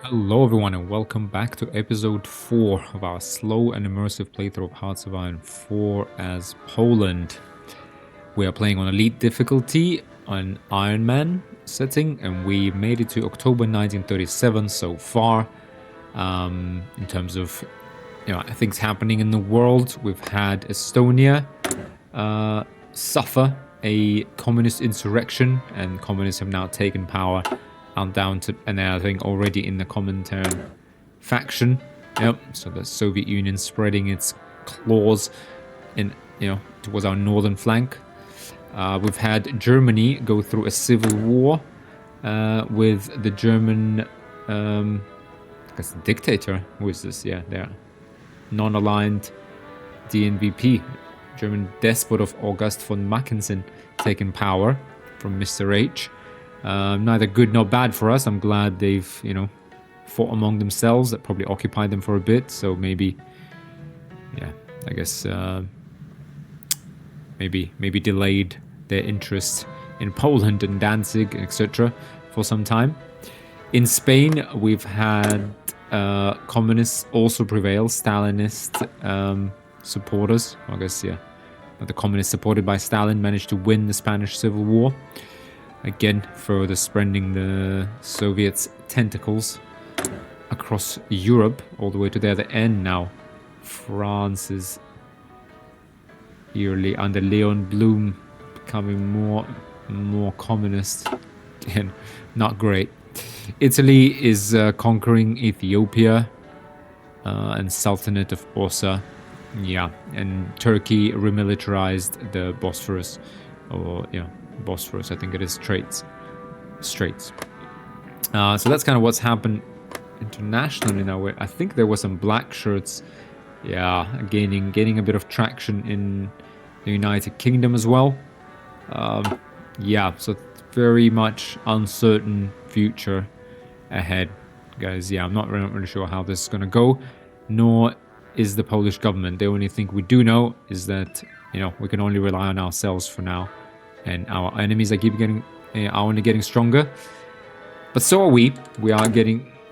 Hello everyone and welcome back to episode 4 of our slow and immersive playthrough of Hearts of Iron 4 as Poland. We are playing on Elite difficulty on Iron Man setting and we made it to October 1937 so far. In terms of things happening in the world, we've had Estonia suffer a communist insurrection and communists have now taken power. I'm down to, and I think already in the Comintern faction. Yep. So the Soviet Union spreading its claws in, towards our northern flank. We've had Germany go through a civil war with the German, I guess, dictator. Who is this? Yeah, they're non-aligned DNVP, German despot of August von Mackensen, taking power from Mr. H. Neither good nor bad for us. I'm glad they've, fought among themselves. That probably occupied them for a bit. So maybe, I guess maybe delayed their interest in Poland and Danzig, etc. for some time. In Spain, we've had communists also prevail, Stalinist supporters. I guess, the communists supported by Stalin managed to win the Spanish Civil War. Again, further spreading the Soviets' tentacles across Europe, all the way to the other end now. France is yearly under Leon Blum becoming more communist. Again, not great. Italy is conquering Ethiopia and Sultanate of Bursa. Yeah, and Turkey remilitarized the Bosphorus, Bosphorus, I think it is Straits. So that's kind of what's happened internationally now. I think there were some black shirts, gaining a bit of traction in the United Kingdom as well. So very much uncertain future ahead, guys. I'm not really sure how this is going to go, nor is the Polish government. The only thing we do know is that, we can only rely on ourselves for now. And our enemies are only getting stronger. But so are we. We are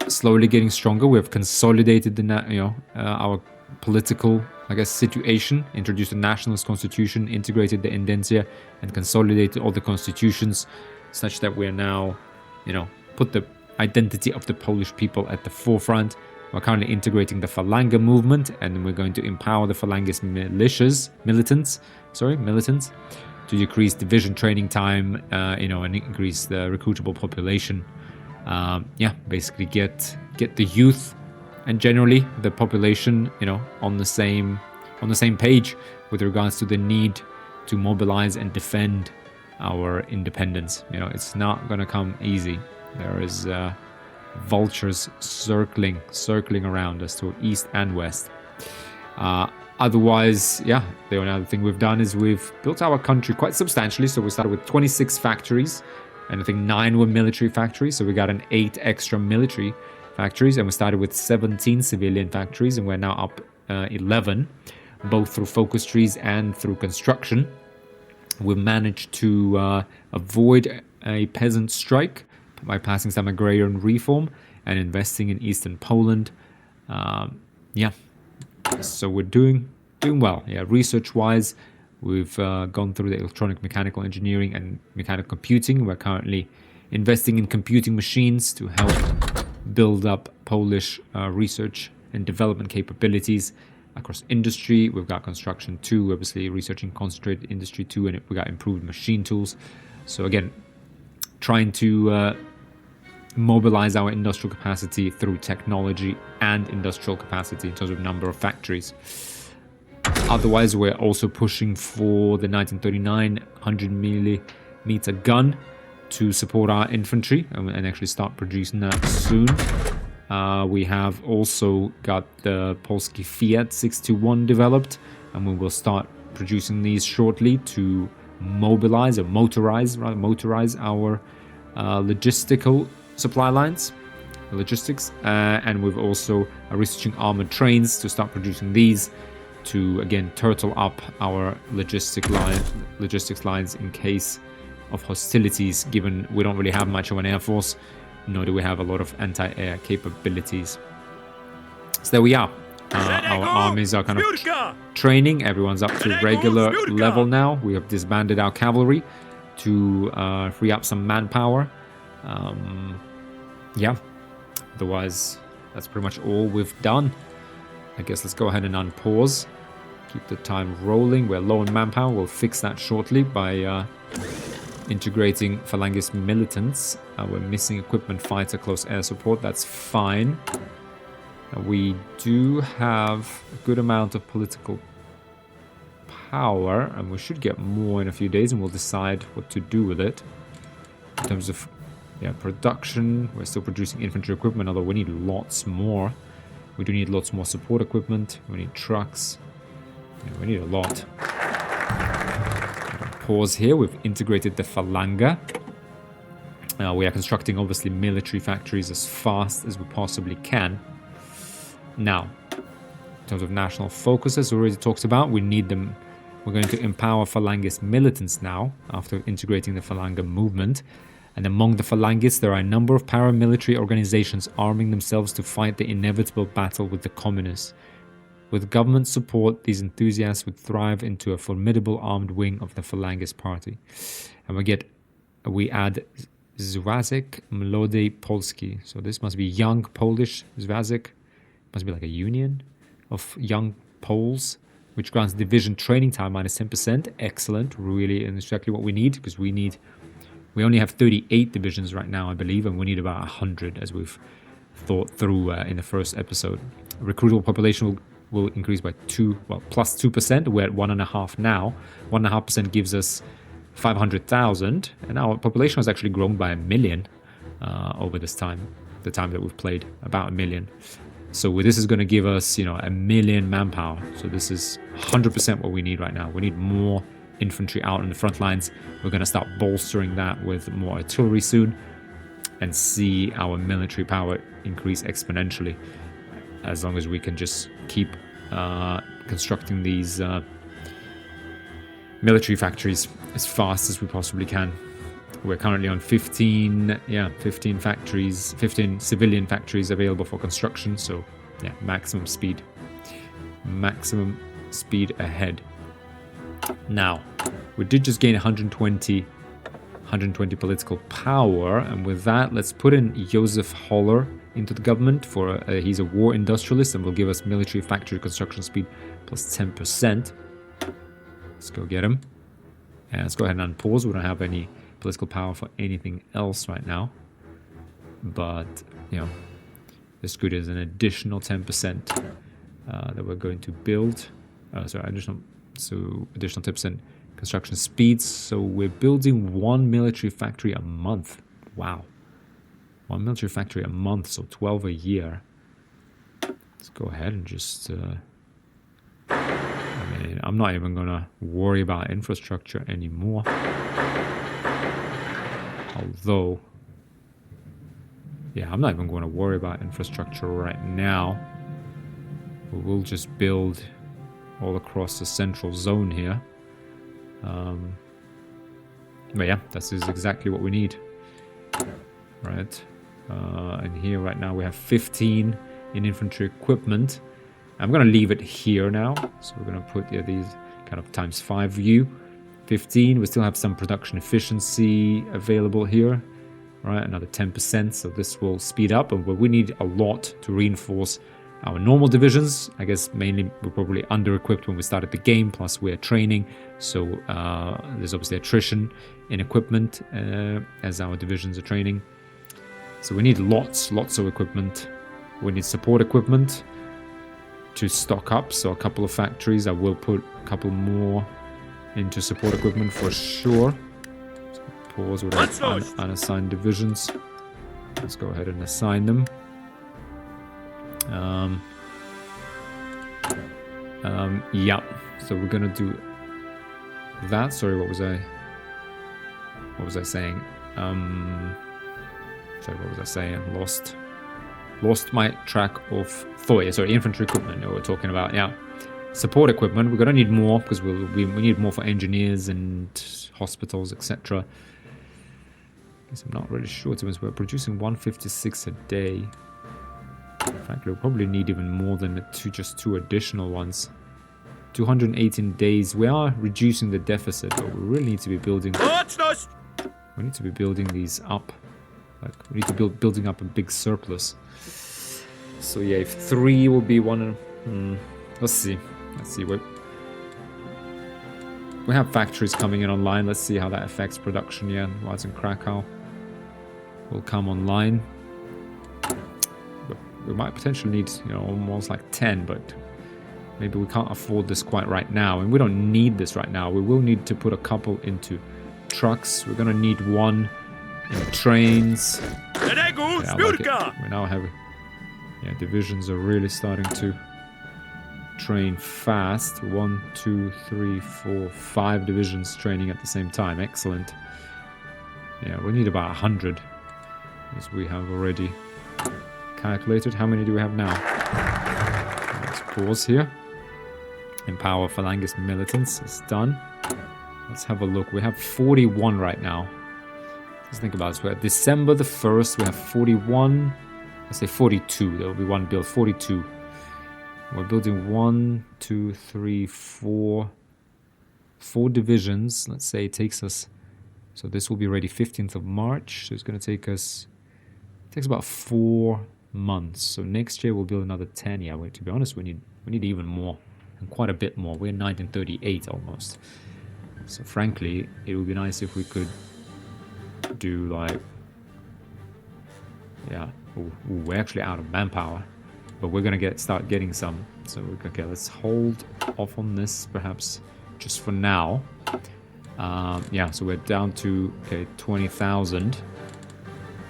slowly getting stronger. We have consolidated our political, situation, introduced a nationalist constitution, integrated the Intentia, and consolidated all the constitutions such that we are now, put the identity of the Polish people at the forefront. We're currently integrating the Falanga movement, and we're going to empower the Falangist militants, to decrease division training time, and increase the recruitable population. Basically get the youth and generally the population, on the same page with regards to the need to mobilize and defend our independence. It's not gonna come easy. There is vultures circling around us to east and west. Otherwise, the only other thing we've done is we've built our country quite substantially. So we started with 26 factories, and I think 9 were military factories. So we got 8 extra military factories, and we started with 17 civilian factories, and we're now up 11, both through focus trees and through construction. We managed to avoid a peasant strike by passing some agrarian reform and investing in eastern Poland. So we're doing well. Research-wise, we've gone through the electronic mechanical engineering and mechanical computing. We're currently investing in computing machines to help build up Polish research and development capabilities across industry. We've got construction too, obviously researching concentrated industry too, and we got improved machine tools. So again, trying to mobilize our industrial capacity through technology and industrial capacity in terms of number of factories. Otherwise, we're also pushing for the 1939 100mm gun to support our infantry and actually start producing that soon. We have also got the Polski Fiat 621 developed, and we will start producing these shortly to motorize our logistical supply lines, logistics, and we've also researching armored trains to start producing these to again turtle up our logistics lines in case of hostilities, given we don't really have much of an air force, nor do we have a lot of anti-air capabilities. So there we are. Our armies are kind of training. Everyone's up to regular level now. We have disbanded our cavalry to free up some manpower. Yeah, otherwise that's pretty much all we've done. I guess let's go ahead and unpause. Keep the time rolling. We're low on manpower. We'll fix that shortly by integrating Phalangist militants. We're missing equipment, fighter, close air support. That's fine. We do have a good amount of political power, and we should get more in a few days, and we'll decide what to do with it. In terms of production, we're still producing infantry equipment, although we need lots more. We do need lots more support equipment. We need trucks. Yeah, we need a lot. Pause here. We've integrated the Falanga. We are constructing, obviously, military factories as fast as we possibly can. Now, in terms of national focus, as we already talked about, we need them. We're going to empower Phalangist militants now, after integrating the Falanga movement. And among the Phalangists, there are a number of paramilitary organizations arming themselves to fight the inevitable battle with the communists. With government support, these enthusiasts would thrive into a formidable armed wing of the Phalangist party. And we add Związek Młodych Polski. So this must be young Polish Związek. Must be like a union of young Poles, which grants division training time minus 10%. Excellent, really, and exactly what we need, because we only have 38 divisions right now, I believe, and we need about 100, as we've thought through in the first episode. Recruitable population will increase by plus 2%. We're at 1.5 now. 1.5% gives us 500,000, and our population has actually grown by 1 million over this time, the time that we've played, about 1 million. So this is going to give us, 1 million manpower. So this is 100% what we need right now. We need more infantry out on the front lines. We're going to start bolstering that with more artillery soon and see our military power increase exponentially, as long as we can just keep constructing these military factories as fast as we possibly can. We're currently on 15 factories, 15 civilian factories available for construction. So, yeah, maximum speed ahead. Now, we did just gain 120 political power, and with that, let's put in Josef Holler into the government. He's a war industrialist and will give us military factory construction speed plus 10%. Let's go get him. And let's go ahead and unpause. We don't have any political power for anything else right now, but this good is an additional 10% that we're going to build. Additional 10% construction speeds. So we're building 1 military factory a month. Wow, 1 military factory a month, so 12 a year. Let's go ahead and just I'm not even gonna worry about infrastructure anymore. Although, I'm not even going to worry about infrastructure right now. We'll just build all across the central zone here. But yeah, this is exactly what we need. Right. And here right now we have 15 in infantry equipment. I'm going to leave it here now. So we're going to put these kind of times 5 view. 15. We still have some production efficiency available here. Right, another 10%. So this will speed up, but we need a lot to reinforce our normal divisions. I guess mainly we're probably under-equipped when we started the game, plus we're training. So there's obviously attrition in equipment as our divisions are training. So we need lots of equipment. We need support equipment to stock up. So a couple of factories. I will put a couple more into support equipment for sure. So pause with our unassigned divisions. Let's go ahead and assign them. Yeah, so we're gonna do that. Sorry, what was I saying? Sorry, what was I saying? Lost my track of ToA. Sorry, infantry equipment that we're talking about. Yeah, support equipment. We're gonna need more because we need more for engineers and hospitals, etc. Guess I'm not really sure, to be honest. We're producing 156 a day. Frankly, we'll probably need even more than just two additional ones. 218 days. We are reducing the deficit, but we really need to be building... We need to be building these up. Like, we need to be building up a big surplus. So yeah, if 3 will be one... let's see. Let's see. We have factories coming in online. Let's see how that affects production. Yeah, Weiz and Krakow will come online. But we might potentially need, you know, almost like 10, but maybe we can't afford this quite right now. And we don't need this right now. We will need to put a couple into trucks. We're going to need one in trains. Yeah, like we now have... Yeah, divisions are really starting to train fast. 1, 2, 3, 4, 5 divisions training at the same time. Excellent. Yeah, we need about 100, as we have already calculated. How many do we have now? Let's pause here. Empower Phalangist militants is done. Let's have a look. We have 41 right now. Let's think about this. We're at December the 1st. We have 41. Let's say 42. There will be one build. 42. We're building 1, 2, 3, 4 divisions. Let's say it takes us... So this will be ready 15th of March. So it's going to take us... It takes about 4 months. So next year we'll build another 10. Yeah, to be honest, we need even more. And quite a bit more. We're in 1938 almost. So frankly, it would be nice if we could do like... Yeah. Ooh, we're actually out of manpower. But we're going to start getting some. So, okay, let's hold off on this, perhaps, just for now. Yeah, so we're down to, okay, 20,000.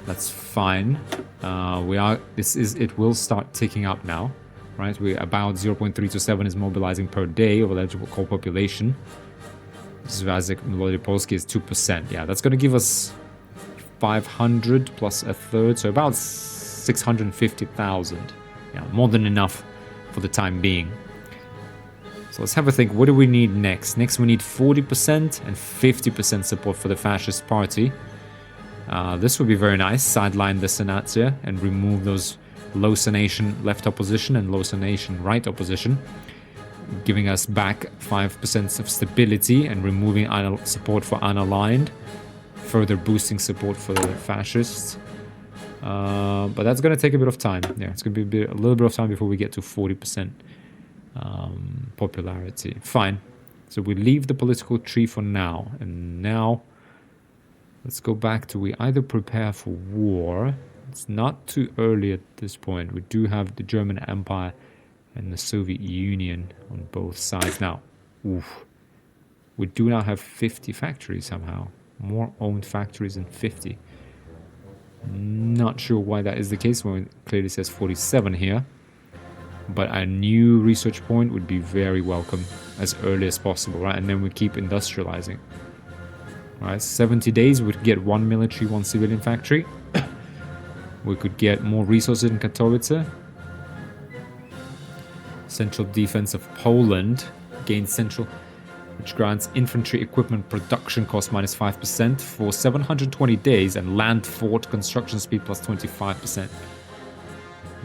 That's fine. It will start ticking up now, right? We're about 0.327 is mobilizing per day of eligible core population. Zvazek Mlodipolski is 2%. Yeah, that's going to give us 500 plus a third, so about 650,000. Yeah, more than enough for the time being. So let's have a think. What do we need next? Next we need 40% and 50% support for the fascist party. This would be very nice. Sideline the Senatia and remove those low Senation left opposition and low Senation right opposition, giving us back 5% of stability and removing support for unaligned, further boosting support for the fascists. But that's going to take a bit of time. Yeah, it's going to be a little bit of time before we get to 40% popularity. Fine. So we leave the political tree for now. And now, let's go back to we either prepare for war. It's not too early at this point. We do have the German Empire and the Soviet Union on both sides. Now, oof, we do now have 50 factories somehow. More owned factories than 50. Not sure why that is the case when it clearly says 47 here. But a new research point would be very welcome as early as possible, right? And then we keep industrializing. Right, 70 days we could get 1 military, 1 civilian factory. We could get more resources in Katowice. Central Defense of Poland gains central, which grants infantry equipment production cost minus 5% for 720 days and land fort construction speed plus 25%.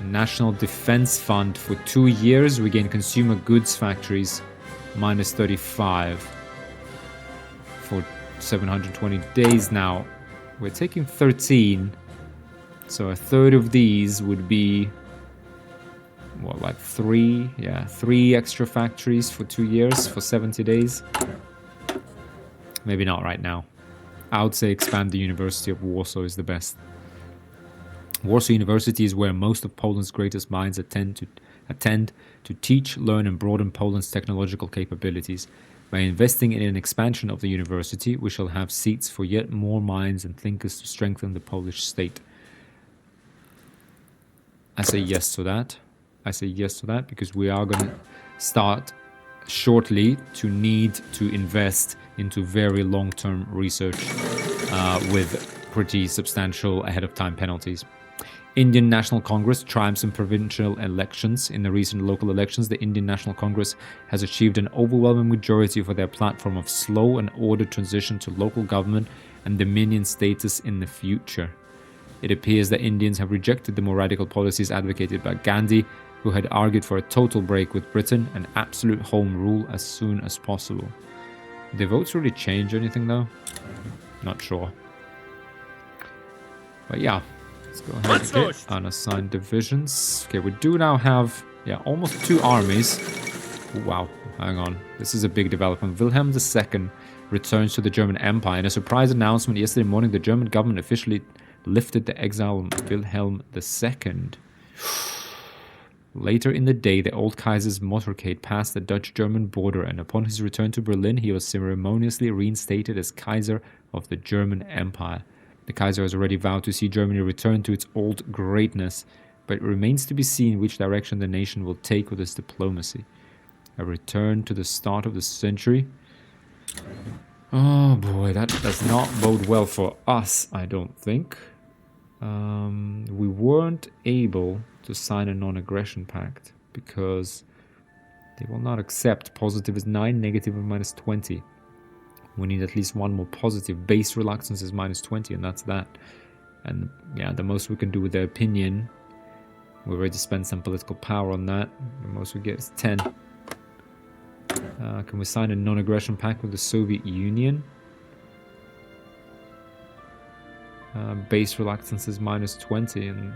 National Defense Fund for 2 years, we gain consumer goods factories minus 35 for 720 days. Now we're taking 13, so a third of these would be what, like 3 extra factories for 2 years for 70 days. Maybe not right now. I would say expand the University of Warsaw is the best. Warsaw University is where most of Poland's greatest minds attend to teach, learn and broaden Poland's technological capabilities. By investing in an expansion of the university, we shall have seats for yet more minds and thinkers to strengthen the Polish state. I say yes to that. I say yes to that because we are going to start shortly to need to invest into very long-term research with pretty substantial ahead-of-time penalties. Indian National Congress triumphs in provincial elections. In the recent local elections, the Indian National Congress has achieved an overwhelming majority for their platform of slow and ordered transition to local government and dominion status in the future. It appears that Indians have rejected the more radical policies advocated by Gandhi, who had argued for a total break with Britain and absolute home rule as soon as possible. Did the votes really change anything though? Not sure. But yeah, let's go ahead and get unassigned divisions. Okay, we do now have, yeah, almost 2 armies. Ooh, wow, hang on. This is a big development. Wilhelm II returns to the German Empire. In a surprise announcement yesterday morning, the German government officially lifted the exile of Wilhelm II. Later in the day, the old Kaiser's motorcade passed the Dutch-German border, and upon his return to Berlin, he was ceremoniously reinstated as Kaiser of the German Empire. The Kaiser has already vowed to see Germany return to its old greatness, but it remains to be seen which direction the nation will take with its diplomacy. A return to the start of the century? Oh boy, that does not bode well for us, I don't think. We weren't able to sign a non-aggression pact because they will not accept positive is 9, negative is minus 20. We need at least one more positive. Base reluctance is minus 20, and that's that. And yeah, the most we can do with their opinion, we already spent some political power on that. The most we get is 10. Can we sign a non-aggression pact with the Soviet Union? Base reluctance is minus 20, and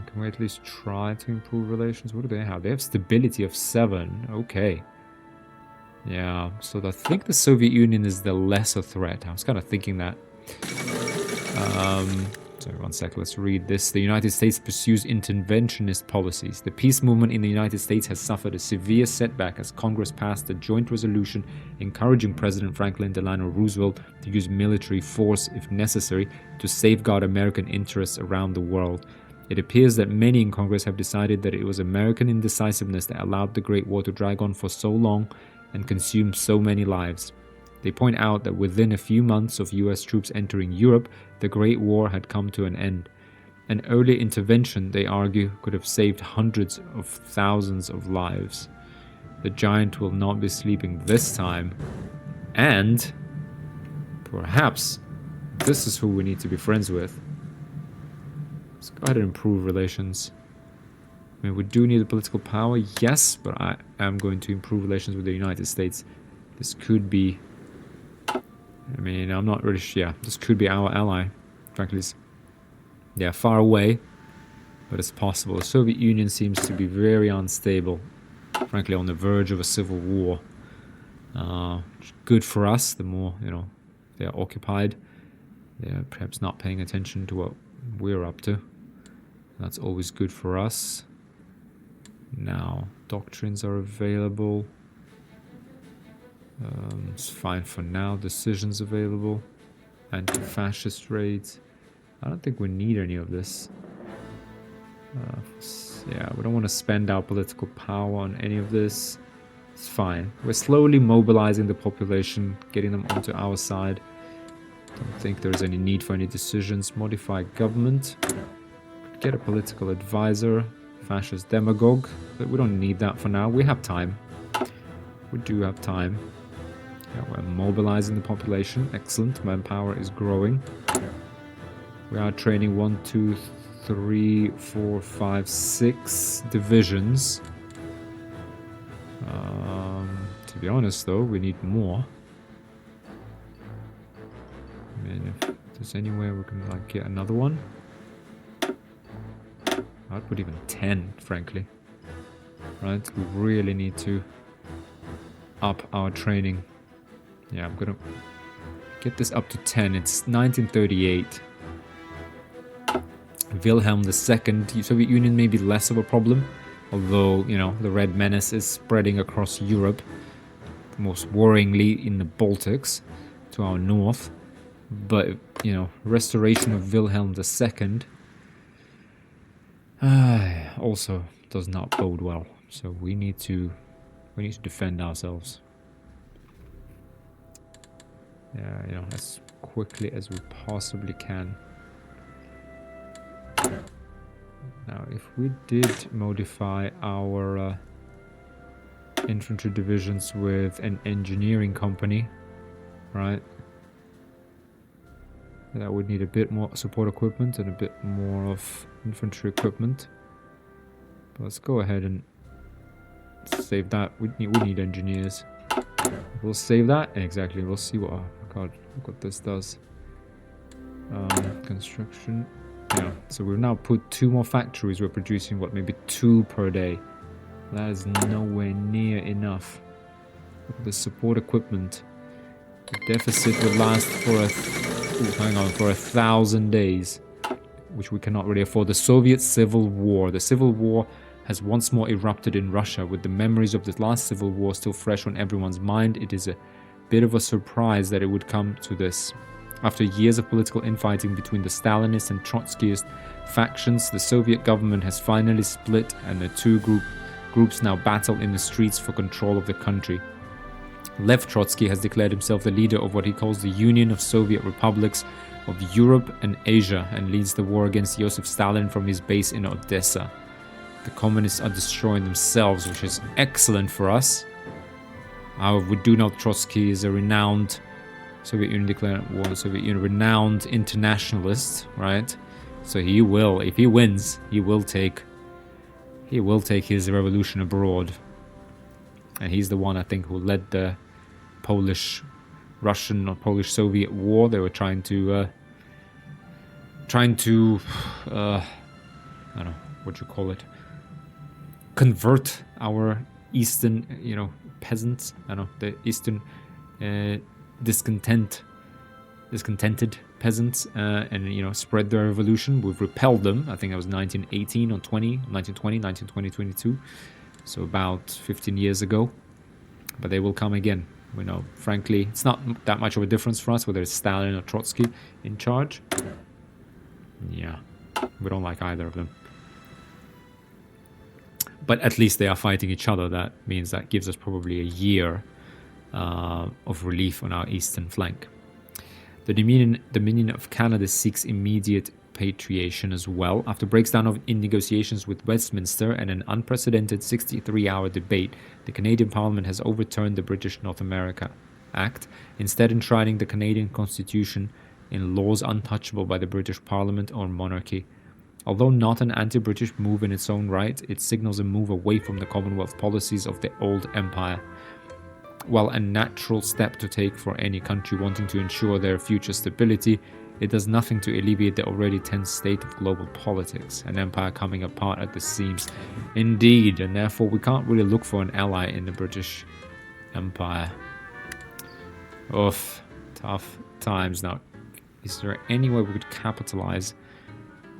can we at least try to improve relations? What do they have? They have stability of 7. Okay. Yeah, so I think the Soviet Union is the lesser threat. I was kind of thinking that. Sorry, one sec, let's read this. The United States pursues interventionist policies. The peace movement in the United States has suffered a severe setback as Congress passed a joint resolution encouraging President Franklin Delano Roosevelt to use military force if necessary to safeguard American interests around the world. It appears that many in Congress have decided that it was American indecisiveness that allowed the Great War to drag on for so long and consume so many lives. They point out that within a few months of US troops entering Europe, the Great War had come to an end. An early intervention, they argue, could have saved hundreds of thousands of lives. The giant will not be sleeping this time. And perhaps this is who we need to be friends with. Let's go ahead and improve relations. I mean, we do need the political power, yes, but I am going to improve relations with the United States. This could be... I mean, I'm not really sure. Yeah, this could be our ally. Frankly, it's, yeah, far away, but it's possible. The Soviet Union seems to be very unstable. Frankly, on the verge of a civil war. Good for us. The more, you know, they're occupied. They're perhaps not paying attention to what we're up to. That's always good for us. Now, doctrines are available. It's fine for now. Decisions available. Anti-fascist raids. I don't think we need any of this. Yeah, we don't want to spend our political power on any of this. It's fine. We're slowly mobilizing the population, getting them onto our side. Don't think there's any need for any decisions. Modify government. Get a political advisor. Fascist demagogue. But we don't need that for now. We have time. We do have time. Yeah, we're mobilizing the population. Excellent. Manpower is growing. We are training 1, 2, 3, 4, 5, 6 divisions. To be honest, though, we need more. I mean, if there's any way we can like get another one, I'd put even 10, frankly. Right? We really need to up our training. Yeah, I'm gonna get this up to 10. It's 1938. Wilhelm II, Soviet Union may be less of a problem, although, you know, the Red Menace is spreading across Europe, most worryingly in the Baltics, to our north. But, you know, restoration of Wilhelm II also does not bode well. So we need to defend ourselves. Yeah, you know, as quickly as we possibly can. Now, if we did modify our infantry divisions with an engineering company, right? That would need a bit more support equipment and a bit more of infantry equipment. But let's go ahead and save that. We need engineers. We'll save that. Exactly. We'll see what... Oh my god, look what this does. Construction. Yeah, so we've now put 2 more factories. We're producing, what, maybe 2 per day. That is nowhere near enough. Look at the support equipment. The deficit would last for for 1,000 days, which we cannot really afford. The Soviet Civil War. The Civil War has once more erupted in Russia. With the memories of the last civil war still fresh on everyone's mind, it is a bit of a surprise that it would come to this. After years of political infighting between the Stalinist and Trotskyist factions, the Soviet government has finally split, and the 2 groups now battle in the streets for control of the country. Lev Trotsky has declared himself the leader of what he calls the Union of Soviet Republics of Europe and Asia, and leads the war against Joseph Stalin from his base in Odessa. The communists are destroying themselves, which is excellent for us. However, we do know Trotsky is a renowned Soviet Union declared war on the Soviet Union, renowned internationalist, right? So he will, if he wins, he will take his revolution abroad. And he's the one, I think, who led the Polish-Russian or Polish-Soviet war. They were trying to I don't know what you call it, convert our eastern, peasants. I don't know, the eastern discontented peasants, and spread their revolution. We've repelled them. I think that was 1918 or 1920, so about 15 years ago. But they will come again. Frankly, it's not that much of a difference for us whether it's Stalin or Trotsky in charge. Yeah, we don't like either of them. But at least they are fighting each other. That means that gives us probably a year of relief on our eastern flank. The Dominion of Canada seeks immediate patriation as well. After breaks down in negotiations with Westminster and an unprecedented 63-hour debate, the Canadian Parliament has overturned the British North America Act, instead enshrining the Canadian Constitution in laws untouchable by the British Parliament or monarchy. Although not an anti-British move in its own right, it signals a move away from the Commonwealth policies of the old empire. While a natural step to take for any country wanting to ensure their future stability, it does nothing to alleviate the already tense state of global politics, an empire coming apart at the seams. Indeed, and therefore we can't really look for an ally in the British Empire. Oof, tough times. Now, is there any way we could capitalize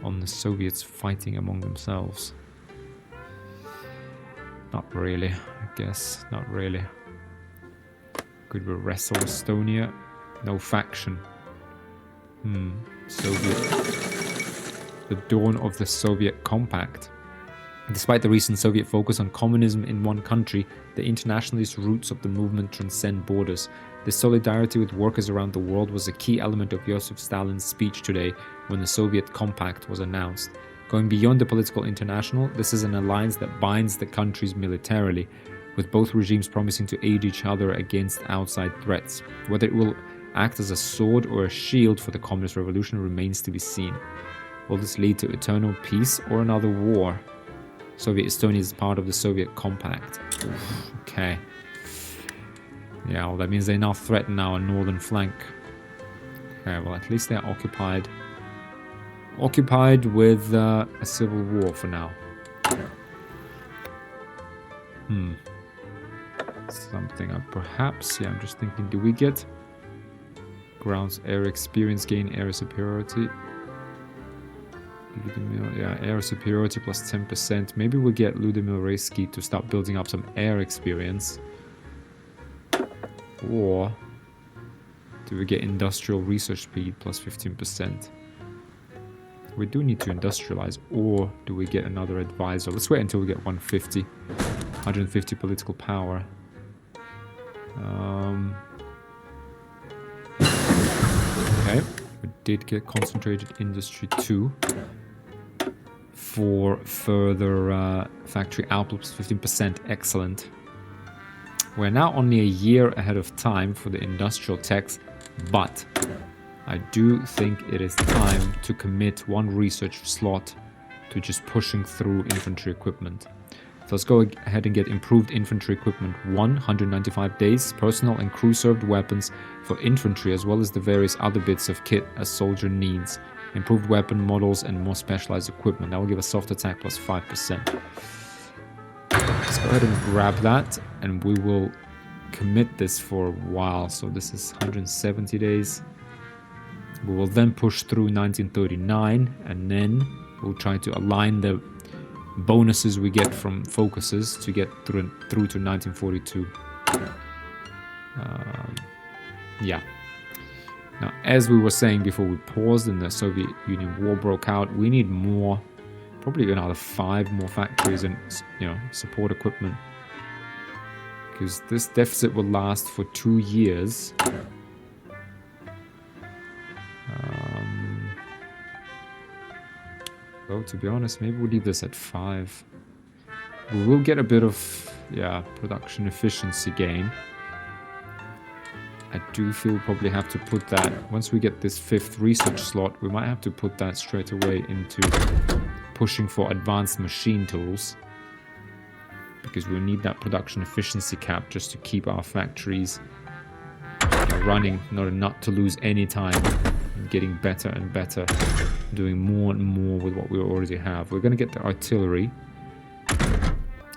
on the Soviets fighting among themselves? Not really, I guess. Not really. Could we wrestle Estonia? No faction. Soviet. The dawn of the Soviet Compact. Despite the recent Soviet focus on communism in one country, the internationalist roots of the movement transcend borders. The solidarity with workers around the world was a key element of Joseph Stalin's speech today when the Soviet Compact was announced. Going beyond the political international, this is an alliance that binds the countries militarily, with both regimes promising to aid each other against outside threats. Whether it will act as a sword or a shield for the communist revolution remains to be seen. Will this lead to eternal peace or another war? Soviet Estonia is part of the Soviet Compact. Okay. Yeah, well, that means they now threaten our northern flank. Okay, well, at least they're occupied. Occupied with a civil war for now. Something perhaps, yeah, I'm just thinking, do we get grounds air experience gain air superiority? Yeah, air superiority plus 10%. Maybe we'll get Ludmil Reisky to start building up some air experience. Or do we get industrial research speed plus 15%? We do need to industrialize. Or do we get another advisor? Let's wait until we get 150. 150 political power. Okay, we did get concentrated industry 2 for further factory output plus 15%. Excellent. We're now only a year ahead of time for the industrial techs, but I do think it is time to commit one research slot to just pushing through infantry equipment. So let's go ahead and get improved infantry equipment 195 days, personal and crew served weapons for infantry, as well as the various other bits of kit a soldier needs. Improved weapon models and more specialized equipment. That will give us soft attack plus 5%. Let's go ahead and grab that, and we will commit this for a while. So this is 170 days. We will then push through 1939, and then we'll try to align the bonuses we get from focuses to get through to 1942. Yeah. Now, as we were saying before we paused and the Soviet Union war broke out, we need more, probably another 5 more factories and, you know, support equipment, because this deficit will last for 2 years. Well, to be honest, maybe we'll leave this at 5. We will get a bit of, yeah, production efficiency gain. I do feel we'll probably have to put that, once we get this 5th research slot, we might have to put that straight away into pushing for advanced machine tools, because we'll need that production efficiency cap just to keep our factories running, not to lose any time, and getting better and better, doing more and more with what we already have. We're going to get the artillery.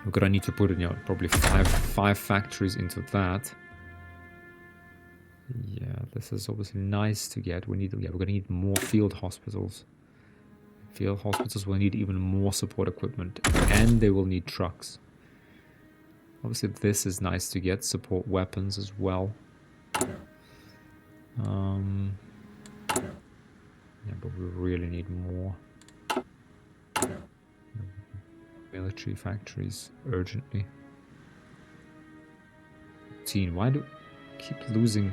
We're going to need to put, you know, probably five factories into that. Yeah, this is obviously nice to get. We need, yeah, we're going to need more field hospitals. Field hospitals will need even more support equipment, and they will need trucks. Obviously, this is nice to get, support weapons as well. Yeah, but we really need more military factories urgently. 15. Why do we keep losing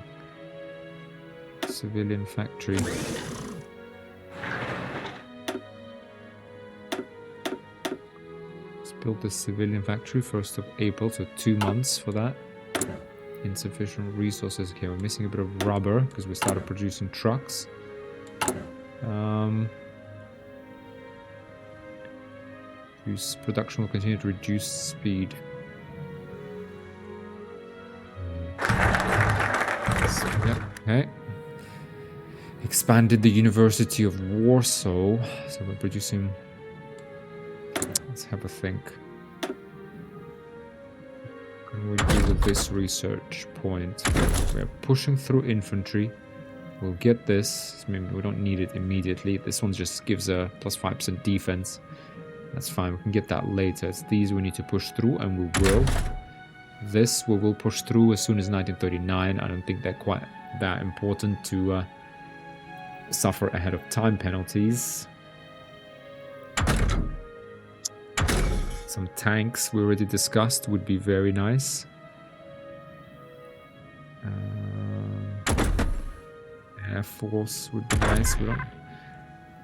civilian factory? Let's build this civilian factory 1st of April, so 2 months for that. Insufficient resources. Okay, we're missing a bit of rubber because we started producing trucks. Production will continue to reduce speed. Yep, okay. Expanded the University of Warsaw. So we're producing... Let's have a think. What can we do with this research point? We're pushing through infantry. We'll get this. Maybe we don't need it immediately. This one just gives a plus 5% defense. That's fine. We can get that later. It's these we need to push through, and we will. This we will push through as soon as 1939. I don't think they're quite that important to suffer ahead of time penalties. Some tanks we already discussed would be very nice. Air Force would be nice. We don't.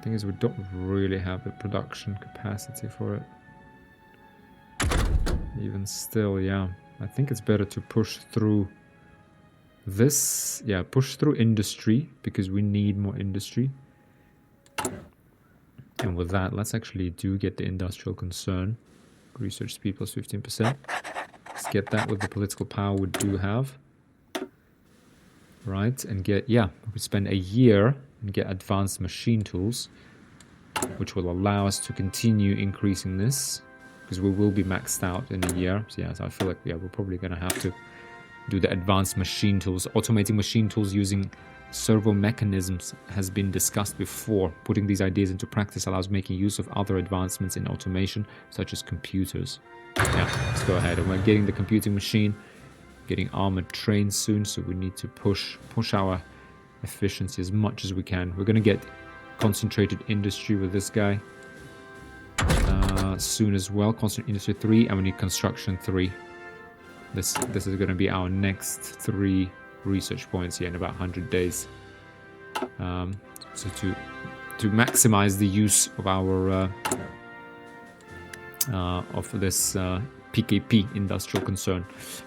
Thing is, we don't really have the production capacity for it. Even still, yeah. I think it's better to push through this. Yeah, push through industry, because we need more industry. And with that, let's actually do get the industrial concern. Research speed plus 15%. Let's get that with the political power we do have. Right, and get, yeah, we spend a year and get advanced machine tools, which will allow us to continue increasing this, because we will be maxed out in a year. So yeah, so I feel like, yeah, we're probably going to have to do the advanced machine tools. Automating machine tools using servo mechanisms has been discussed before. Putting these ideas into practice allows making use of other advancements in automation, such as computers. Yeah, let's go ahead. And we're getting the computing machine, getting armored trains soon, so we need to push our efficiency as much as we can. We're going to get concentrated industry with this guy soon as well. Constant industry 3, and we need construction 3. This is going to be our next 3 research points here in about 100 days. So to maximize the use of our of this PKP, industrial concern.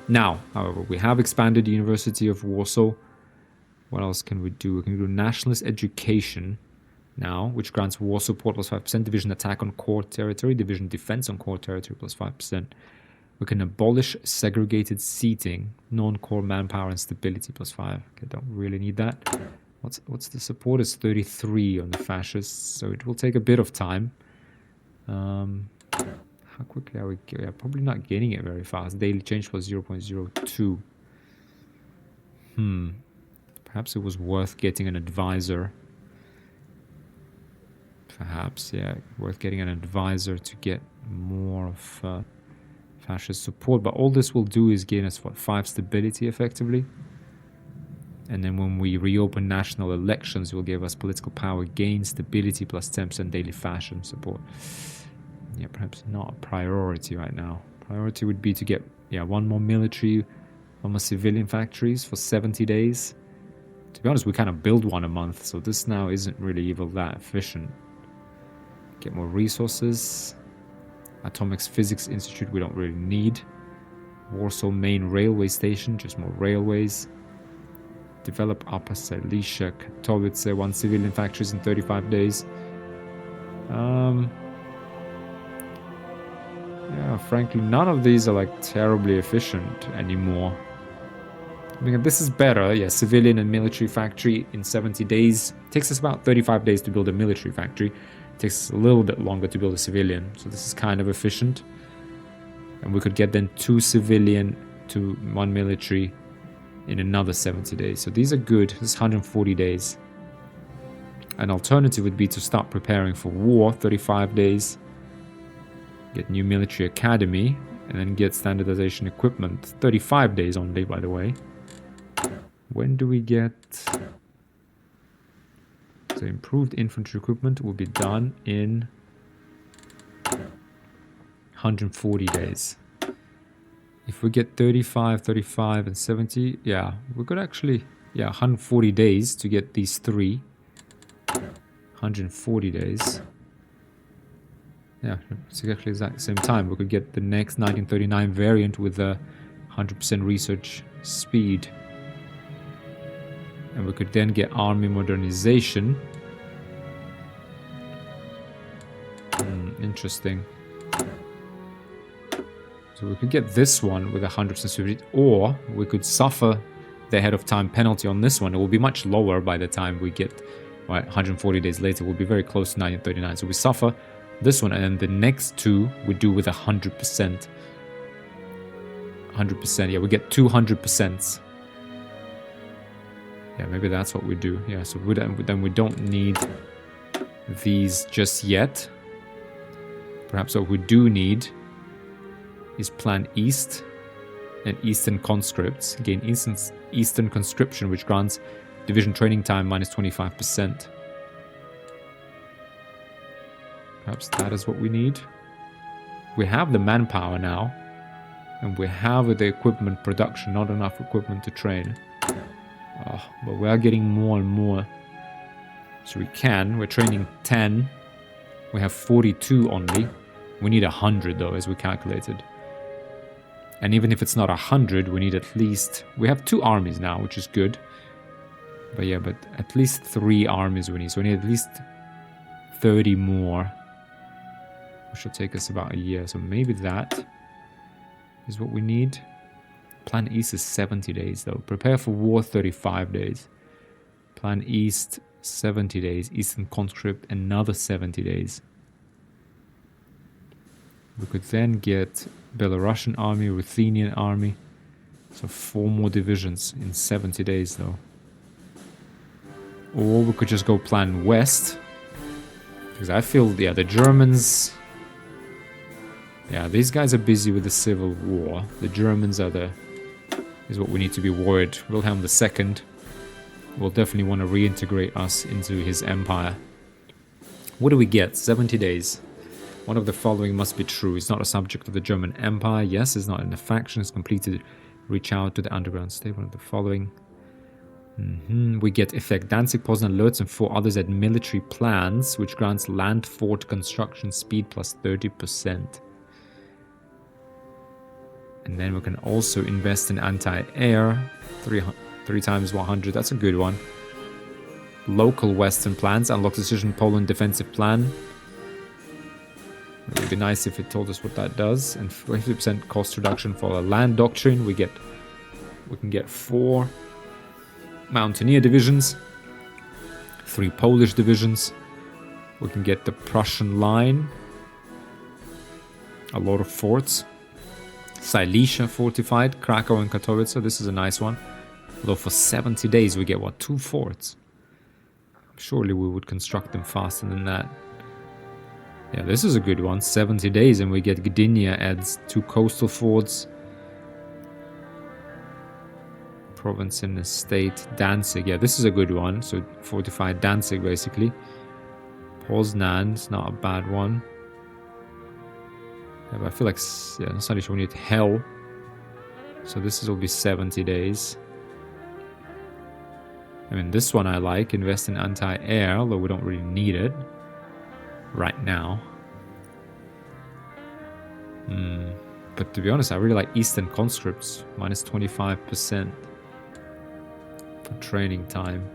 Now, however, we have expanded the University of Warsaw. What else can we do? We can do nationalist education now, which grants war support plus 5%, division attack on core territory, division defense on core territory plus 5%. We can abolish segregated seating, non-core manpower and stability plus 5. Okay, don't really need that. What's the support? Is 33 on the fascists, so it will take a bit of time. How quickly are we? Yeah, probably not getting it very fast. Daily change plus 0.02. Perhaps it was worth getting an advisor. Perhaps, yeah, worth getting an advisor to get more of fascist support. But all this will do is gain us, what, 5 stability effectively? And then when we reopen national elections, it will give us political power gain, stability plus 10% daily fashion support. Yeah, perhaps not a priority right now. Priority would be to get, yeah, 1 more military, 1 more civilian factories for 70 days. To be honest, we kind of build 1 a month, so this now isn't really even that efficient. Get more resources. Atomics Physics Institute we don't really need. Warsaw main railway station, just more railways. Develop Upper Silesia, Katowice, 1 civilian factories in 35 days. Yeah, frankly, none of these are like terribly efficient anymore. I mean, this is better. Yeah, civilian and military factory in 70 days. Takes us about 35 days to build a military factory. Takes us a little bit longer to build a civilian. So this is kind of efficient. And we could get then 2 civilian to 1 military in another 70 days. So these are good. This is 140 days. An alternative would be to start preparing for war, 35 days. Get new military academy, and then get standardization equipment, 35 days only, by the way. When do we get... So improved infantry equipment will be done in 140 days. If we get 35, 35, and 70, yeah, we could actually, yeah, 140 days to get these 3. 140 days. Yeah, it's exactly the exact same time. We could get the next 1939 variant with a 100% research speed. And we could then get army modernization. Interesting. So we could get this one with 100% speed, or we could suffer the ahead of time penalty on this one. It will be much lower by the time we get, right, 140 days later. We'll be very close to 1939. So we suffer this one, and then the next 2 we do with 100%. 100%, yeah, we get 200%. Yeah, maybe that's what we do. Yeah, so then we don't need these just yet. Perhaps what we do need is Plan East and Eastern conscripts. Gain Eastern conscription, which grants division training time minus 25%. Perhaps that is what we need. We have the manpower now, and we have the equipment production, not enough equipment to train. But we are getting more and more. So we're training 10. We have 42 only. We need 100 though, as we calculated. And even if it's not 100, we need at least... We have 2 armies now, which is good. But yeah, but at least 3 armies we need. So we need at least 30 more. Which will take us about a year. So maybe that is what we need. Plan East is 70 days though. Prepare for war, 35 days. Plan East, 70 days. Eastern conscript, another 70 days. We could then get Belarusian army, Ruthenian army. So 4 more divisions in 70 days though. Or we could just go plan West. Because I feel, yeah, the Germans... Yeah, these guys are busy with the civil war. The Germans are is what we need to be worried. Wilhelm II will definitely want to reintegrate us into his empire. What do we get? 70 days. One of the following must be true. It's not a subject of the German Empire. Yes, it's not in the faction. It's completed. Reach out to the underground state. One of the following. We get effect Danzig, Poznan, Lodz, and 4 others at military plans, which grants land fort construction speed plus 30%. And then we can also invest in anti-air. 3 times 100, that's a good one. Local Western plans, unlock decision Poland defensive plan. It would be nice if it told us what that does. And 50% cost reduction for a land doctrine. We can get 4 Mountaineer divisions, 3 Polish divisions. We can get the Prussian line. A lot of forts. Silesia fortified, Krakow and Katowice. This is a nice one. Although for 70 days we get, what, 2 forts? Surely we would construct them faster than that. Yeah, this is a good one. 70 days and we get Gdynia adds 2 coastal forts. Province and estate. Danzig. Yeah, this is a good one. So fortified Danzig basically. Poznan, it's not a bad one. Yeah, but I feel like, yeah, that's not sure we need hell. So this will be 70 days. I mean, this one I like. Invest in anti-air, although we don't really need it right now. But to be honest, I really like Eastern conscripts. Minus 25% for training time.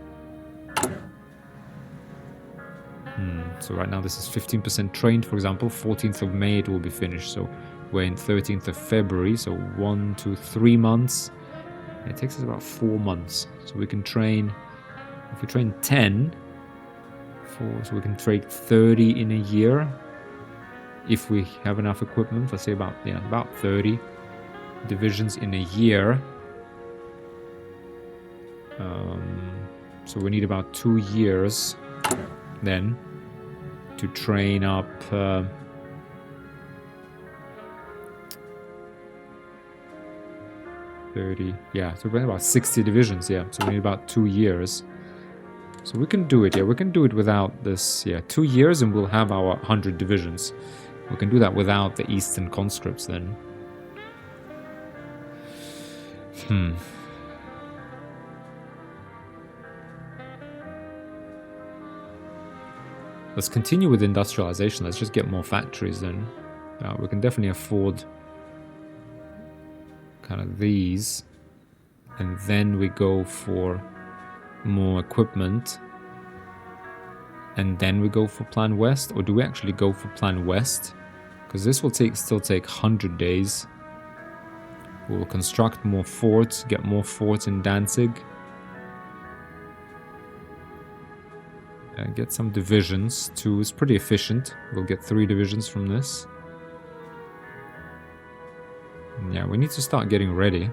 So right now this is 15% trained, for example. 14th of May it will be finished. So we're in 13th of February. So 1 to 3 months. It takes us about 4 months. So we can train, if we train 10, so we can trade 30 in a year. If we have enough equipment, let's say about 30 divisions in a year. So we need about 2 years then to train up 30, yeah, so we're about 60 divisions, yeah, so we need about 2 years. So we can do it, yeah, we can do it without this, yeah, 2 years and we'll have our 100 divisions. We can do that without the Eastern conscripts then. Let's continue with industrialization. Let's just get more factories then. We can definitely afford kind of these. And then we go for more equipment. And then we go for Plan West. Or do we actually go for Plan West? Because this will still take 100 days. We'll construct more forts, get more forts in Danzig. Get some divisions. 2 is pretty efficient. We'll get 3 divisions from this. And yeah, we need to start getting ready.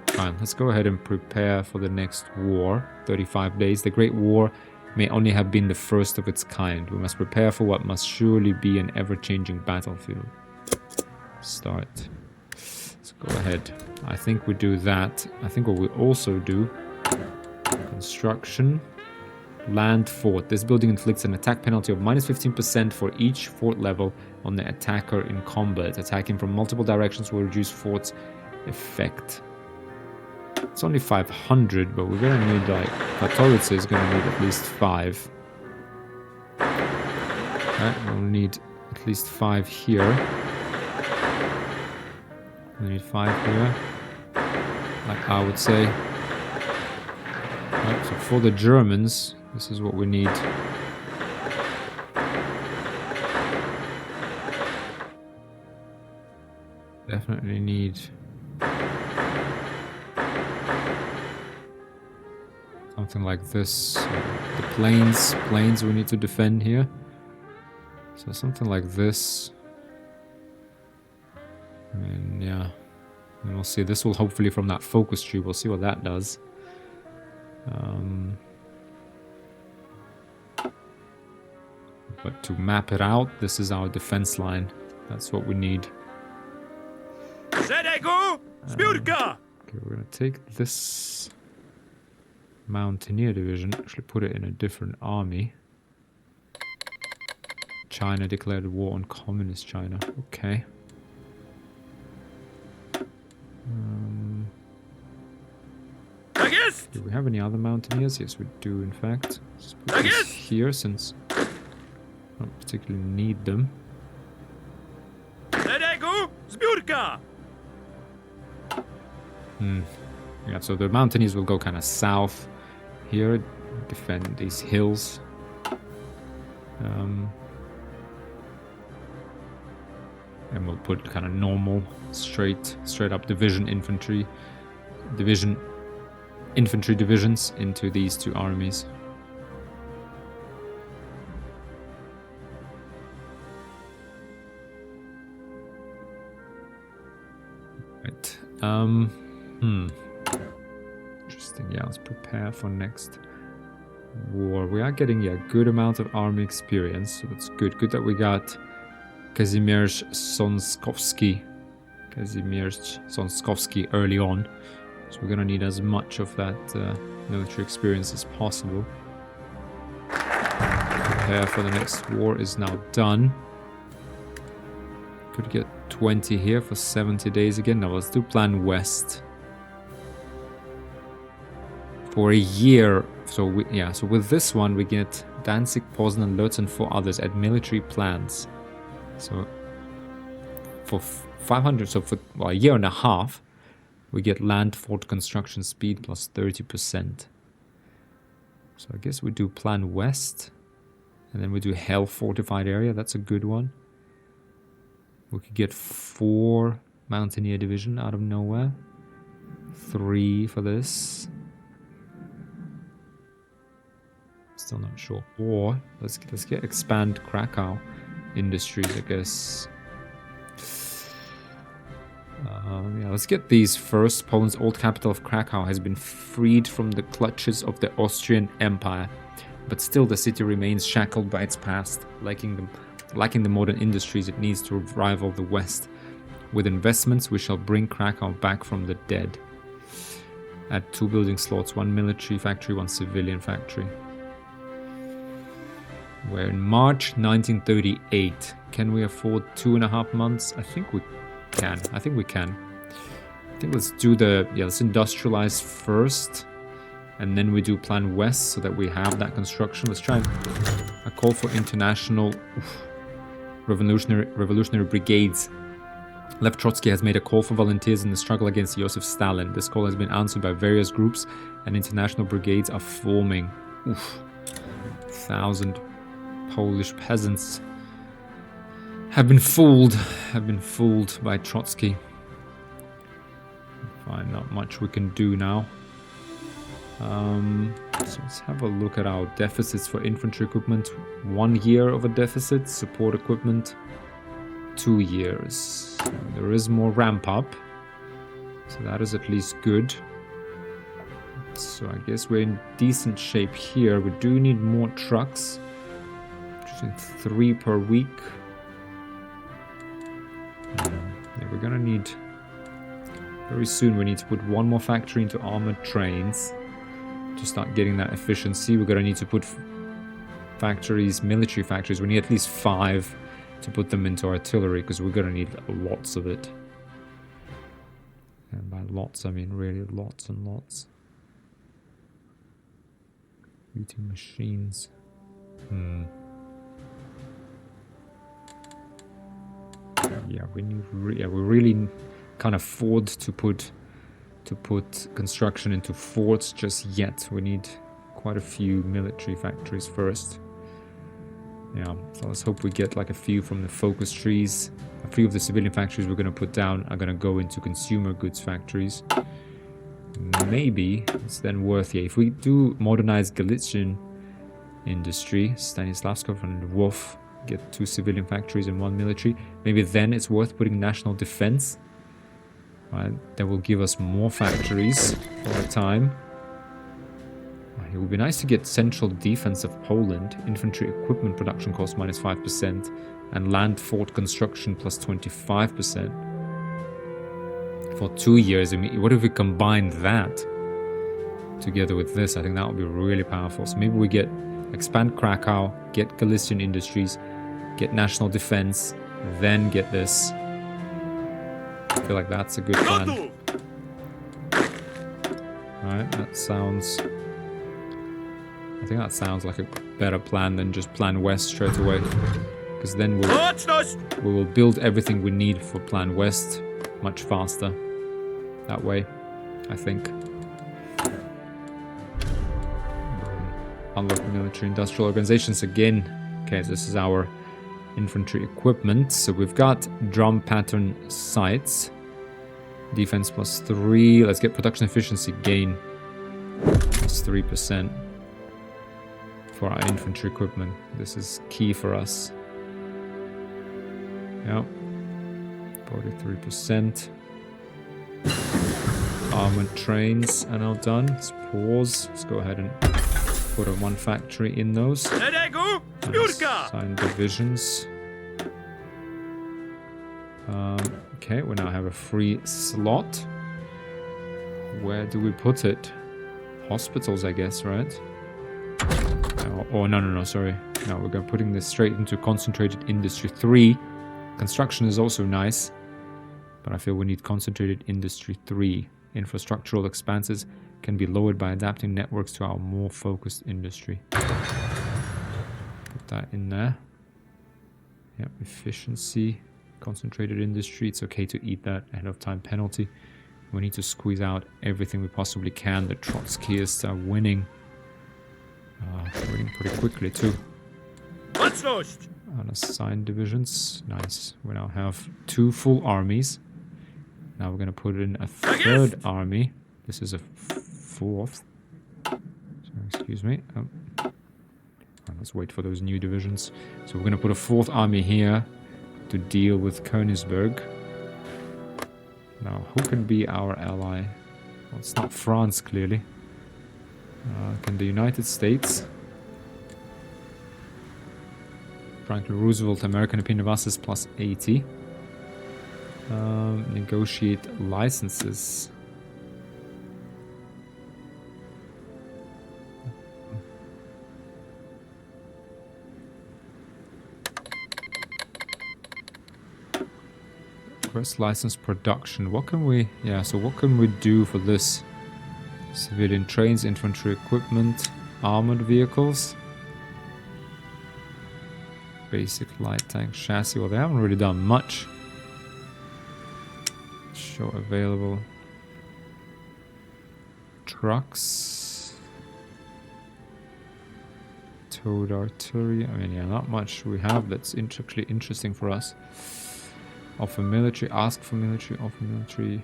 Fine, let's go ahead and prepare for the next war. 35 days. The Great War may only have been the first of its kind. We must prepare for what must surely be an ever-changing battlefield. Start. Let's go ahead. I think we do that. I think what we also do... Construction. Land fort. This building inflicts an attack penalty of minus 15% for each fort level on the attacker in combat. Attacking from multiple directions will reduce fort's effect. It's only 500, but we're gonna need, like, Katowice is gonna need at least 5. Alright, we'll need at least 5 here. We need 5 here. Like I would say. Right, so for the Germans, this is what we need. Definitely need something like this. The plains we need to defend here. So something like this. And yeah, and we'll see. This will hopefully from that focus tree. We'll see what that does. But to map it out, this is our defense line. That's what we need. Okay, we're gonna take this Mountaineer division, actually put it in a different army. China declared war on Communist China. Okay. Do we have any other Mountaineers? Yes, we do, in fact. Let's put this here, since I don't particularly need them. Zbiórka! Yeah, so the Mountaineers will go kind of south here, defend these hills. And we'll put kind of normal, straight up division infantry divisions into these two armies. Right. Interesting. Yeah, let's prepare for next war. We are getting a good amount of army experience, so that's good. Good that we got Kazimierz Sonskovsky early on. So we're gonna need as much of that military experience as possible. Prepare for the next war is now done. Could get 20 here for 70 days again. Now let's do Plan West. For a year. So with this one we get Danzig, Poznan, Lodz and 4 others at military plans. So for 500, so for a year and a half, we get land fort construction speed plus 30%. So I guess we do Plan West, and then we do Hell fortified area. That's a good one. We could get 4 Mountaineer division out of nowhere. 3 for this. Still not sure. Or let's get expand Krakow industries, I guess. Yeah, let's get these first. Poland's old capital of Krakow has been freed from the clutches of the Austrian Empire, but still the city remains shackled by its past, lacking the modern industries it needs to rival the West. With investments, we shall bring Krakow back from the dead. Add 2 building slots, 1 military factory, 1 civilian factory. We're in March 1938. Can we afford 2.5 months? I think we can. I think let's do let's industrialize first, and then we do Plan West so that we have that construction. Let's try a call for international revolutionary brigades. Lev Trotsky has made a call for volunteers in the struggle against Joseph Stalin. This call has been answered by various groups, and international brigades are forming. 1,000 Polish peasants have been fooled by Trotsky. Fine, not much we can do now. So let's have a look at our deficits for infantry equipment. 1 year of a deficit, support equipment 2 years. There is more ramp up, so that is at least good. So I guess we're in decent shape here. We do need more trucks. 3 per week. Yeah, we're gonna need... Very soon we need to put 1 more factory into armored trains to start getting that efficiency. We're gonna need to put factories, military factories. We need at least 5 to put them into artillery, because we're gonna need lots of it. And by lots, I mean really lots and lots. Heating machines. Yeah, we really can't afford to put construction into forts just yet. We need quite a few military factories first. Yeah, so let's hope we get like a few from the focus trees. A few of the civilian factories we're going to put down are going to go into consumer goods factories. Maybe it's then worth, if we do modernize Galician industry, Stanislavskov and Lwów, get 2 civilian factories and 1 military, maybe then it's worth putting national defense. Right, that will give us more factories over time. It would be nice to get central defense of Poland, infantry equipment production cost minus 5%, and land fort construction plus 25%. For 2 years, I mean, what if we combine that together with this? I think that would be really powerful. So maybe we expand Krakow, get Galician industries, get national defense, then get this. I feel like that's a good plan. Alright, that sounds... I think that sounds like a better plan than just Plan West straight away. because then we will build everything we need for Plan West much faster that way, I think. Unlock military industrial organizations again. Okay, this is our infantry equipment. So we've got drum pattern sights. Defense +3. Let's get production efficiency gain +3% for our infantry equipment. This is key for us. Yep. 43%. Armored trains are now done. Let's pause. Let's go ahead and put a 1 factory in those. Assign divisions. Okay, we now have a free slot. Where do we put it? Hospitals, I guess, right? Oh, no, sorry. No, we're going putting this straight into concentrated industry 3. Construction is also nice, but I feel we need concentrated industry 3. Infrastructural expenses can be lowered by adapting networks to our more focused industry. Put that in there. Yep, efficiency, concentrated industry. It's okay to eat that ahead of time penalty. We need to squeeze out everything we possibly can. The Trotskyists are winning. Winning pretty quickly too. Unassigned divisions. Nice. We now have 2 full armies. Now we're going to put in a 3rd army. This is a 4th. So, excuse me. Let's wait for those new divisions. So we're going to put a 4th army here to deal with Königsberg. Now, who can be our ally? Well, it's not France, clearly. Can the United States? Franklin Roosevelt, American opinion of us is +80. Negotiate licenses. Request license production. What can we... Yeah, so what can we do for this? Civilian trains, infantry equipment, armored vehicles. Basic light tank chassis. Well, they haven't really done much. Show available. Trucks. Towed artillery. I mean, yeah, not much we have that's actually interesting for us. Offer military, ask for military, offer military.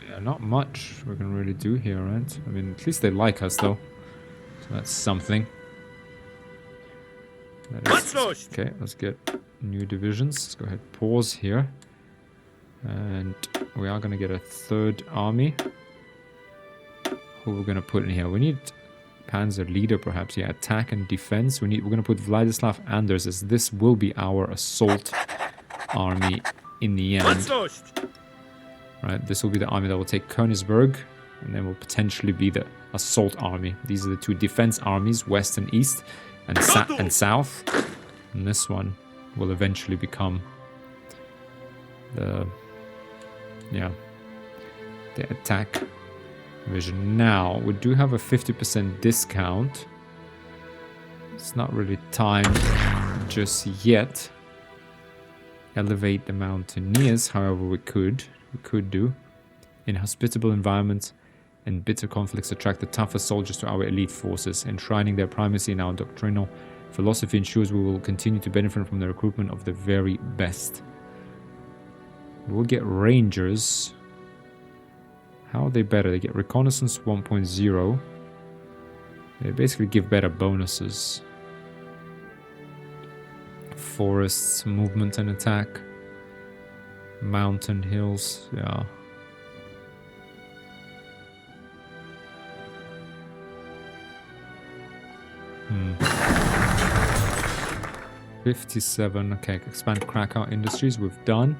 Yeah, not much we can really do here, right? I mean, at least they like us though. So that's something. Okay, let's get new divisions. Let's go ahead, pause here. And we are going to get a 3rd army. Who we're going to put in here? We need Panzer leader, perhaps. Yeah, attack and defense. We're going to put Vladislav Anders, as this will be our assault army in the end. Right, this will be the army that will take Königsberg, and then will potentially be the assault army. These are the 2 defense armies, west and east, and south. And this one will eventually become the attack division. Now, we do have a 50% discount. It's not really time just yet. Elevate the mountaineers, however we could do. Inhospitable environments and bitter conflicts attract the toughest soldiers to our elite forces. Enshrining their primacy in our doctrinal philosophy ensures we will continue to benefit from the recruitment of the very best. We'll get rangers. How are they better? They get reconnaissance 1.0. They basically give better bonuses. Forests, movement and attack. Mountain hills, yeah. Hmm. 57, okay, expand Krakow Industries, we've done.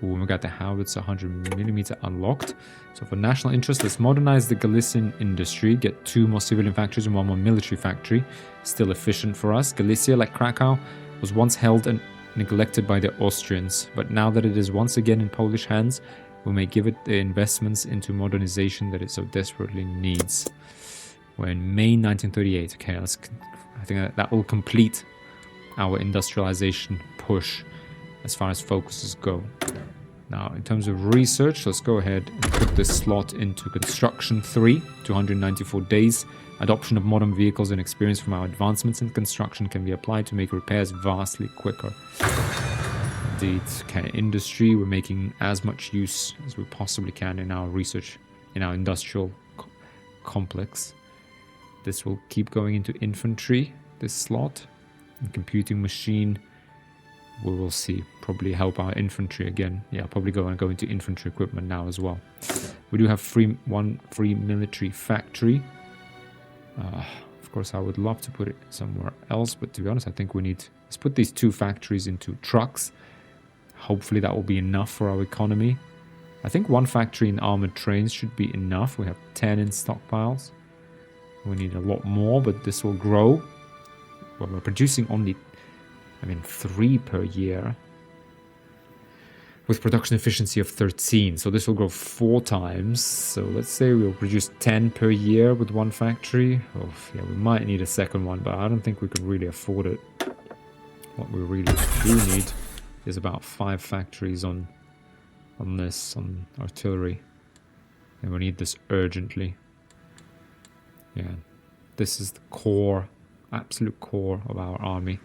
Ooh, we got the howitzer 100mm unlocked. So for national interest, let's modernize the Galician industry, get 2 more civilian factories and 1 more military factory. Still efficient for us. Galicia, like Krakow, was once held and neglected by the Austrians, but now that it is once again in Polish hands, we may give it the investments into modernization that it so desperately needs. We're in May 1938. Okay, I think that will complete our industrialization push as far as focuses go. Now, in terms of research, let's go ahead and put this slot into construction 3, 294 days. Adoption of modern vehicles and experience from our advancements in construction can be applied to make repairs vastly quicker. Indeed, okay, industry, we're making as much use as we possibly can in our research, in our industrial complex. This will keep going into infantry, this slot. And computing machine, we will see. Probably help our infantry again. Yeah, probably go into infantry equipment now as well. We do have one free military factory. Of course, I would love to put it somewhere else, but to be honest, I think we need... Let's put these 2 factories into trucks. Hopefully that will be enough for our economy. I think 1 factory in armored trains should be enough. We have 10 in stockpiles. We need a lot more, but this will grow. Well, we're producing only, 3 per year. With production efficiency of 13. So this will grow 4 times. So let's say we'll produce 10 per year with 1 factory. Oh, yeah, we might need a second one, but I don't think we can really afford it. What we really do need is about 5 factories on artillery. And we need this urgently. Yeah, this is the core, absolute core of our army.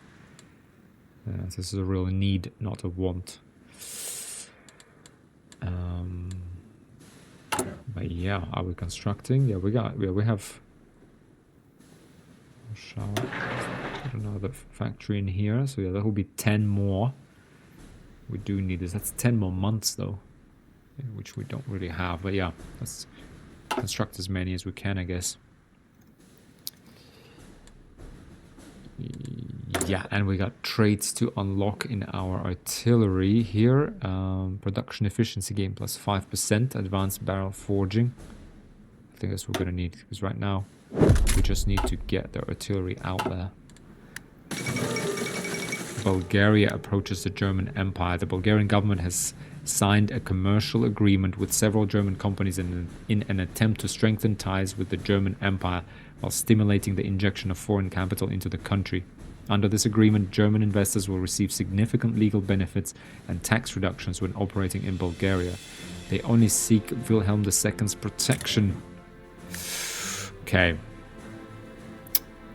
This is a real need, not a want. But yeah, are we constructing? Yeah, we have. Shall put another factory in here? So yeah, that will be 10 more. We do need this. That's 10 more months though, which we don't really have. But yeah, let's construct as many as we can, I guess. Yeah, and we got traits to unlock in our artillery here. Production efficiency gain plus 5%, advanced barrel forging. I think that's what we're gonna need, because right now we just need to get the artillery out there. Bulgaria approaches the German Empire. The Bulgarian government has signed a commercial agreement with several German companies in an attempt to strengthen ties with the German Empire while stimulating the injection of foreign capital into the country. Under this agreement, German investors will receive significant legal benefits and tax reductions when operating in Bulgaria. They only seek Wilhelm II's protection. Okay.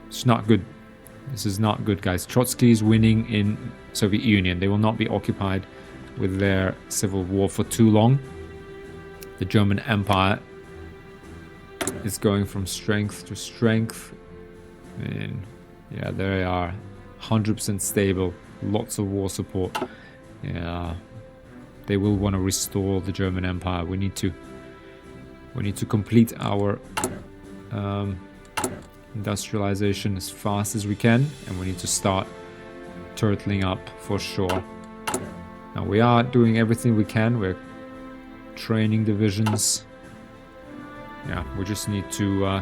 It's not good. This is not good, guys. Trotsky is winning in Soviet Union. They will not be occupied with their civil war for too long. The German Empire is going from strength to strength. And yeah, they are 100% stable. Lots of war support. Yeah, they will want to restore the German Empire. We need to complete our industrialization as fast as we can, and we need to start turtling up for sure. Now we are doing everything we can. We're training divisions. Yeah, we just need to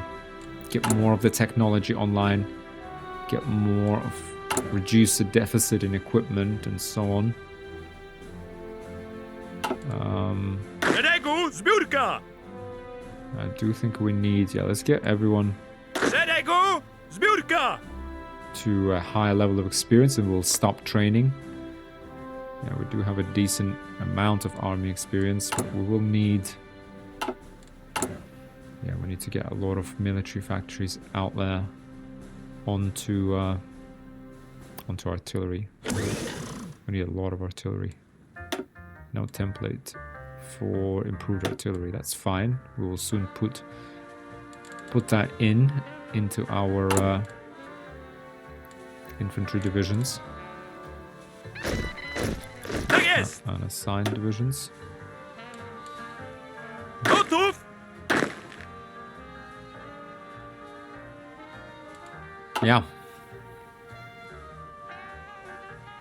get more of the technology online, get more of, reduce the deficit in equipment and so on. I do think we need, yeah, let's get everyone to a higher level of experience and we'll stop training. Yeah, we do have a decent amount of army experience, but we will need, yeah, we need to get a lot of military factories out there onto artillery. We need a lot of artillery. No template for improved artillery. That's fine. We will soon put that into our infantry divisions. And assigned divisions. Yeah.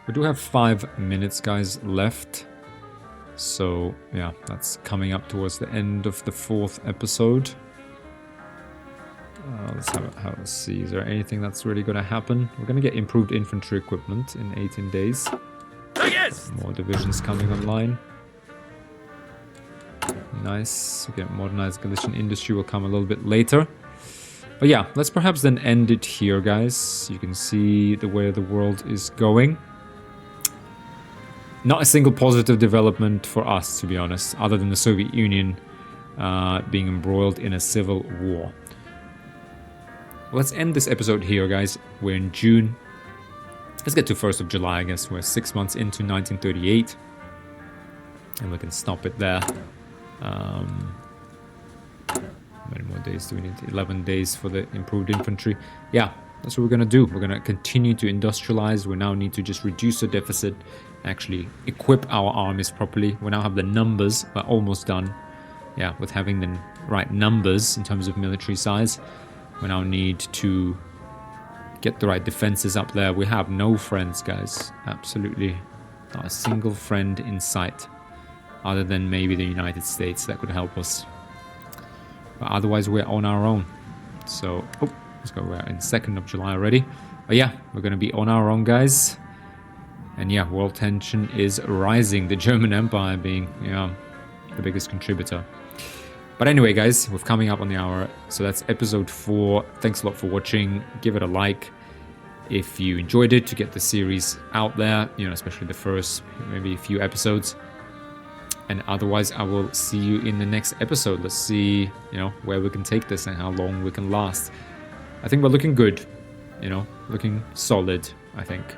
We do have 5 minutes, guys, left. So, yeah, that's coming up towards the end of the 4th episode. Let's see. Is there anything that's really going to happen? We're going to get improved infantry equipment in 18 days. More divisions coming online. Nice. Okay, modernized Galician industry will come a little bit later. But yeah, let's perhaps then end it here, guys. You can see where the world is going. Not a single positive development for us, to be honest, other than the Soviet Union being embroiled in a civil war. Let's end this episode here, guys. We're in June. Let's get to 1st of July, I guess. We're 6 months into 1938. And we can stop it there. How many more days do we need? 11 days for the improved infantry. Yeah, that's what we're going to do. We're going to continue to industrialize. We now need to just reduce the deficit, actually equip our armies properly. We now have the numbers. We're almost done. Yeah, with having the right numbers in terms of military size. We now need to get the right defenses up there. We have no friends, guys. Absolutely not a single friend in sight. Other than maybe the United States that could help us. But otherwise, we're on our own. So, let's go. We're in 2nd of July already. But yeah, we're going to be on our own, guys. And yeah, world tension is rising. The German Empire being, the biggest contributor. But anyway, guys, we're coming up on the hour. So that's episode 4. Thanks a lot for watching. Give it a like if you enjoyed it, to get the series out there. Especially the first, maybe a few episodes. And otherwise, I will see you in the next episode. Let's see, where we can take this and how long we can last. I think we're looking good, looking solid, I think.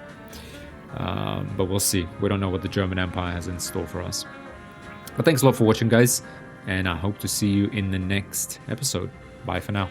But we'll see. We don't know what the German Empire has in store for us. But thanks a lot for watching, guys. And I hope to see you in the next episode. Bye for now.